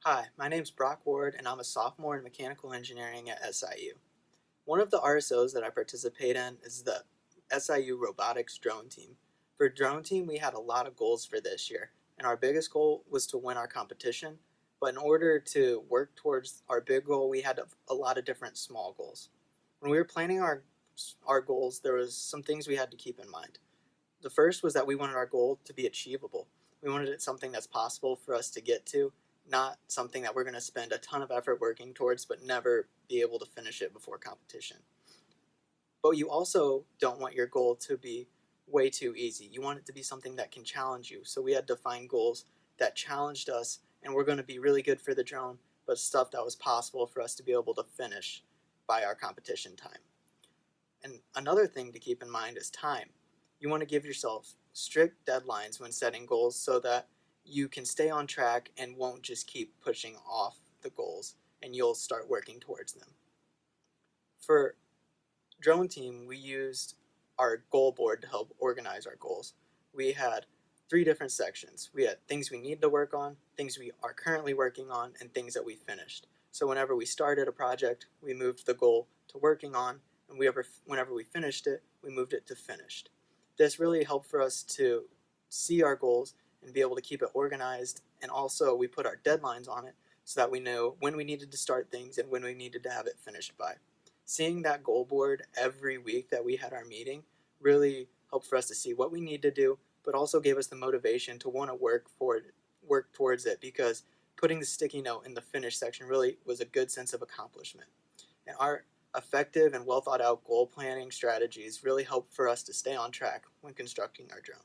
Hi, my name's Brock Ward, and I'm a sophomore in mechanical engineering at SIU. One of the RSOs that I participate in is the SIU robotics drone team. For drone team, we had a lot of goals for this year, and our biggest goal was to win our competition. But in order to work towards our big goal, we had a lot of different small goals. When we were planning our goals, there was some things we had to keep in mind. The first was that we wanted our goal to be achievable. We wanted it something that's possible for us to get to, not something that we're going to spend a ton of effort working towards but never be able to finish it before competition. But you also don't want your goal to be way too easy. You want it to be something that can challenge you. So we had to find goals that challenged us and were going to be really good for the drone, but stuff that was possible for us to be able to finish by our competition time. And another thing to keep in mind is time. You want to give yourself strict deadlines when setting goals so that you can stay on track and won't just keep pushing off the goals and you'll start working towards them. For drone team, we used our goal board to help organize our goals. We had three different sections. We had things we need to work on, things we are currently working on, and things that we finished. So whenever we started a project, we moved the goal to working on, and whenever we finished it, we moved it to finished. This really helped for us to see our goals and be able to keep it organized, and also we put our deadlines on it so that we knew when we needed to start things and when we needed to have it finished by. Seeing that goal board every week that we had our meeting really helped for us to see what we need to do, but also gave us the motivation to want to work towards it, because putting the sticky note in the finish section really was a good sense of accomplishment. And our effective and well thought out goal planning strategies really help for us to stay on track when constructing our drone.